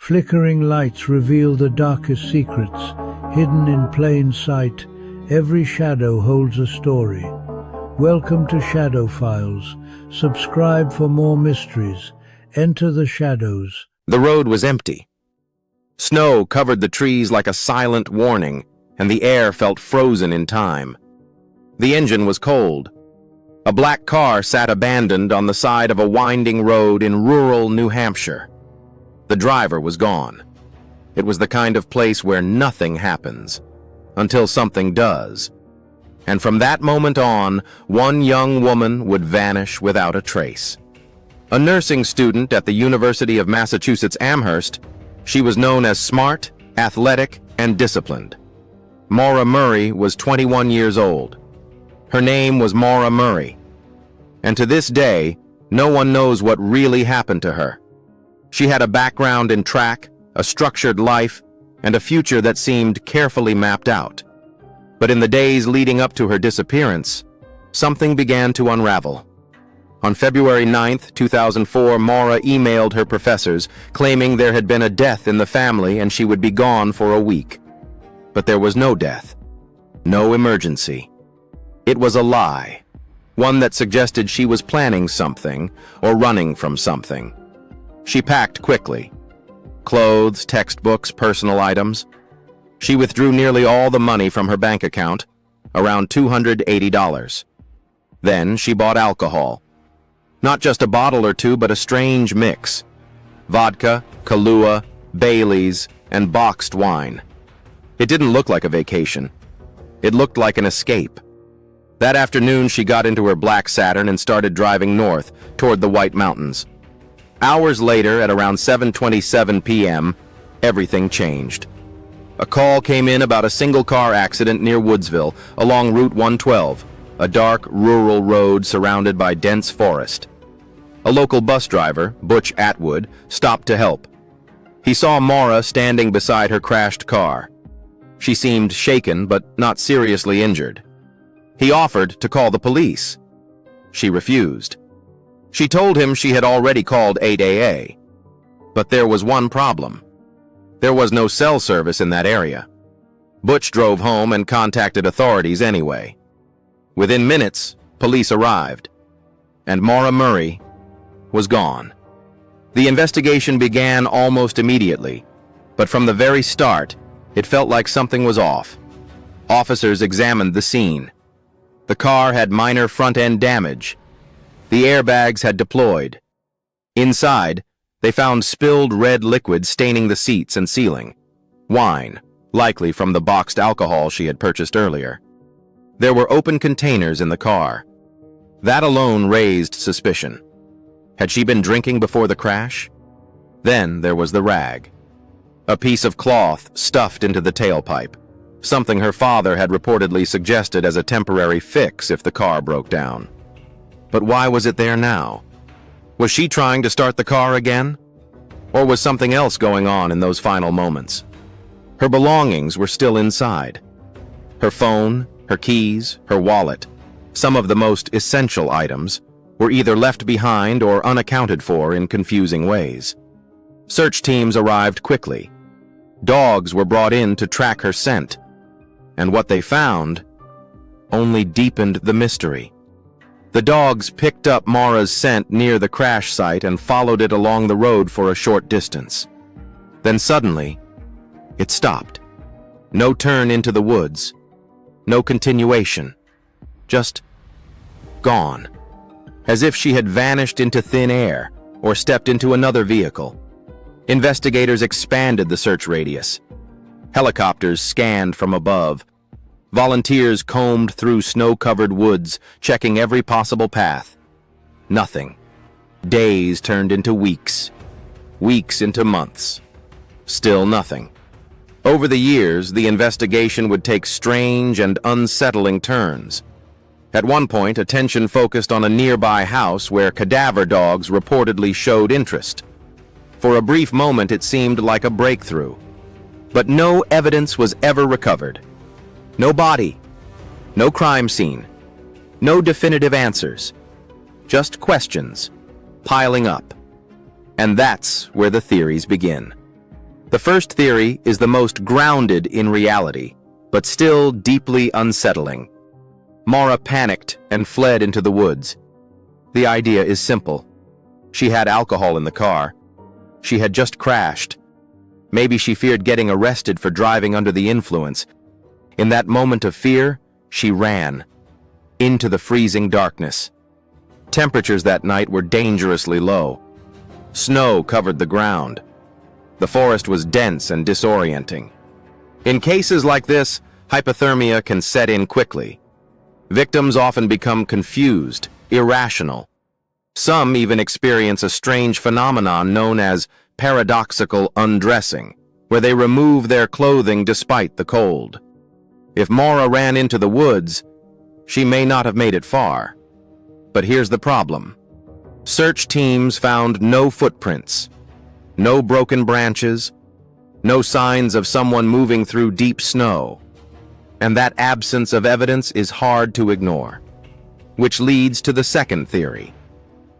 Flickering lights reveal the darkest secrets, hidden in plain sight. Every shadow holds a story. Welcome to Shadow Files. Subscribe for more mysteries. Enter the shadows. The road was empty. Snow covered the trees like a silent warning, and the air felt frozen in time. The engine was cold. A black car sat abandoned on the side of a winding road in rural New Hampshire. The driver was gone. It was the kind of place where nothing happens, until something does. And from that moment on, one young woman would vanish without a trace. A nursing student at the University of Massachusetts Amherst, she was known as smart, athletic, and disciplined. Maura Murray was 21 years old. Her name was Maura Murray. And to this day, no one knows what really happened to her. She had a background in track, a structured life, and a future that seemed carefully mapped out. But in the days leading up to her disappearance, something began to unravel. On February 9, 2004, Maura emailed her professors, claiming there had been a death in the family and she would be gone for a week. But there was no death, no emergency. It was a lie, one that suggested she was planning something or running from something. She packed quickly. Clothes, textbooks, personal items. She withdrew nearly all the money from her bank account, around $280. Then she bought alcohol. Not just a bottle or two, but a strange mix. Vodka, Kahlua, Baileys, and boxed wine. It didn't look like a vacation. It looked like an escape. That afternoon, she got into her black Saturn and started driving north, toward the White Mountains. Hours later, at around 7:27 p.m., everything changed. A call came in about a single-car accident near Woodsville, along Route 112, a dark, rural road surrounded by dense forest. A local bus driver, Butch Atwood, stopped to help. He saw Maura standing beside her crashed car. She seemed shaken, but not seriously injured. He offered to call the police. She refused. She told him she had already called 8AA. But there was one problem. There was no cell service in that area. Butch drove home and contacted authorities anyway. Within minutes, police arrived, and Maura Murray was gone. The investigation began almost immediately, but from the very start, it felt like something was off. Officers examined the scene. The car had minor front-end damage. The airbags had deployed. Inside, they found spilled red liquid staining the seats and ceiling. Wine, likely from the boxed alcohol she had purchased earlier. There were open containers in the car. That alone raised suspicion. Had she been drinking before the crash? Then there was the rag. A piece of cloth stuffed into the tailpipe, something her father had reportedly suggested as a temporary fix if the car broke down. But why was it there now? Was she trying to start the car again? Or was something else going on in those final moments? Her belongings were still inside. Her phone, her keys, her wallet, some of the most essential items, were either left behind or unaccounted for in confusing ways. Search teams arrived quickly. Dogs were brought in to track her scent. And what they found only deepened the mystery. The dogs picked up Maura's scent near the crash site and followed it along the road for a short distance. Then suddenly, it stopped. No turn into the woods. No continuation. Just gone. As if she had vanished into thin air or stepped into another vehicle. Investigators expanded the search radius. Helicopters scanned from above. Volunteers combed through snow-covered woods, checking every possible path. Nothing. Days turned into weeks. Weeks into months. Still nothing. Over the years, the investigation would take strange and unsettling turns. At one point, attention focused on a nearby house where cadaver dogs reportedly showed interest. For a brief moment, it seemed like a breakthrough. But no evidence was ever recovered. No body, no crime scene, no definitive answers, just questions piling up. And that's where the theories begin. The first theory is the most grounded in reality, but still deeply unsettling. Maura panicked and fled into the woods. The idea is simple. She had alcohol in the car. She had just crashed. Maybe she feared getting arrested for driving under the influence. In that moment of fear, she ran into the freezing darkness. Temperatures that night were dangerously low. Snow covered the ground. The forest was dense and disorienting. In cases like this, hypothermia can set in quickly. Victims often become confused, irrational. Some even experience a strange phenomenon known as paradoxical undressing, where they remove their clothing despite the cold. If Maura ran into the woods, she may not have made it far. But here's the problem. Search teams found no footprints, no broken branches, no signs of someone moving through deep snow. And that absence of evidence is hard to ignore. Which leads to the second theory.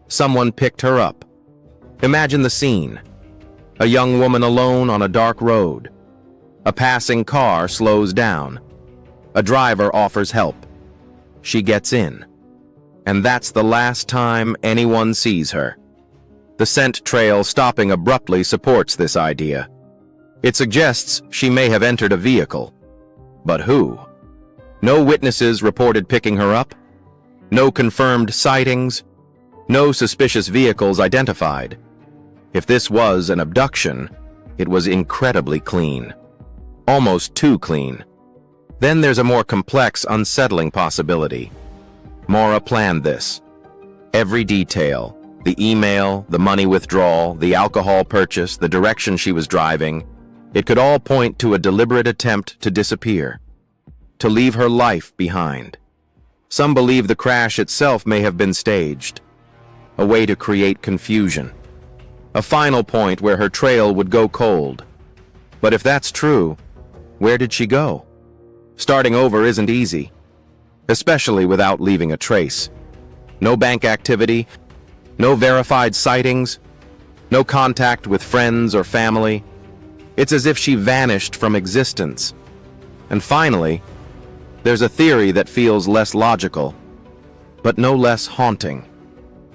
Someone picked her up. Imagine the scene. A young woman alone on a dark road. A passing car slows down. A driver offers help. She gets in. And that's the last time anyone sees her. The scent trail stopping abruptly supports this idea. It suggests she may have entered a vehicle. But who? No witnesses reported picking her up. No confirmed sightings. No suspicious vehicles identified. If this was an abduction, it was incredibly clean. Almost too clean. Then there's a more complex, unsettling possibility. Maura planned this. Every detail, the email, the money withdrawal, the alcohol purchase, the direction she was driving, it could all point to a deliberate attempt to disappear, to leave her life behind. Some believe the crash itself may have been staged, a way to create confusion, a final point where her trail would go cold. But if that's true, where did she go? Starting over isn't easy, especially without leaving a trace. No bank activity, no verified sightings, no contact with friends or family. It's as if she vanished from existence. And finally, there's a theory that feels less logical, but no less haunting.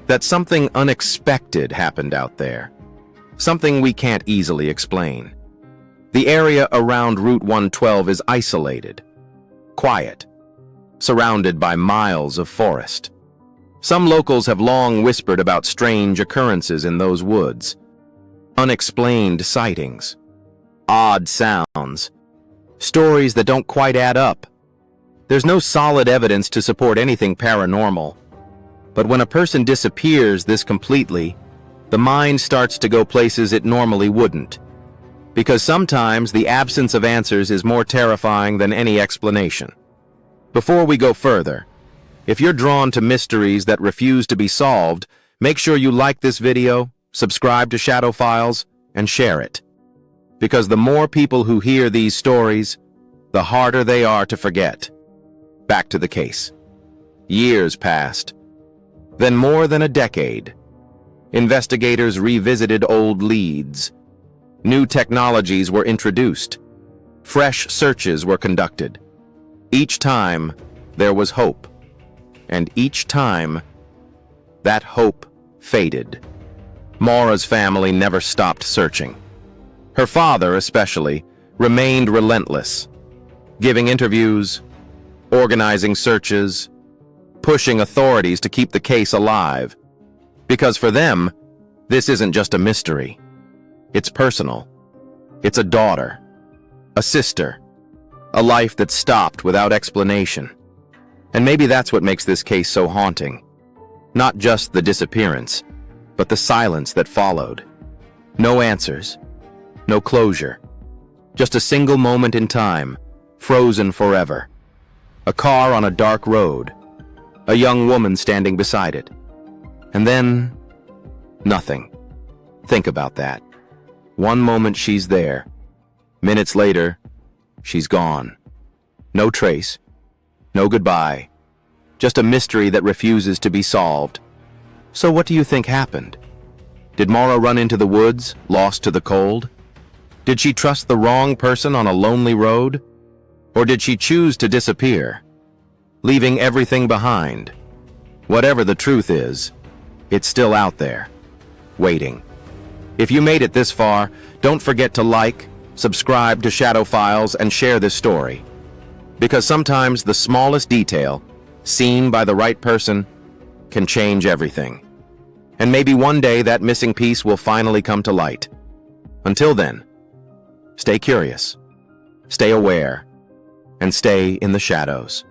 That something unexpected happened out there. Something we can't easily explain. The area around Route 112 is isolated, quiet, surrounded by miles of forest. Some locals have long whispered about strange occurrences in those woods. Unexplained sightings, odd sounds, stories that don't quite add up. There's no solid evidence to support anything paranormal. But when a person disappears this completely, the mind starts to go places it normally wouldn't. Because sometimes the absence of answers is more terrifying than any explanation. Before we go further, if you're drawn to mysteries that refuse to be solved, make sure you like this video, subscribe to Shadow Files, and share it. Because the more people who hear these stories, the harder they are to forget. Back to the case. Years passed. Then more than a decade. Investigators revisited old leads. New technologies were introduced. Fresh searches were conducted. Each time, there was hope. And each time, that hope faded. Maura's family never stopped searching. Her father, especially, remained relentless, giving interviews, organizing searches, pushing authorities to keep the case alive. Because for them, this isn't just a mystery. It's personal. It's a daughter, a sister, a life that stopped without explanation. And maybe that's what makes this case so haunting. Not just the disappearance, but the silence that followed. No answers, no closure. Just a single moment in time, frozen forever. A car on a dark road, a young woman standing beside it. And then, nothing. Think about that. One moment she's there. Minutes later, she's gone. No trace. No goodbye. Just a mystery that refuses to be solved. So what do you think happened? Did Maura run into the woods, lost to the cold? Did she trust the wrong person on a lonely road? Or did she choose to disappear, leaving everything behind? Whatever the truth is, it's still out there, waiting. If you made it this far, don't forget to like, subscribe to Shadow Files, and share this story. Because sometimes the smallest detail, seen by the right person, can change everything. And maybe one day that missing piece will finally come to light. Until then, stay curious, stay aware, and stay in the shadows.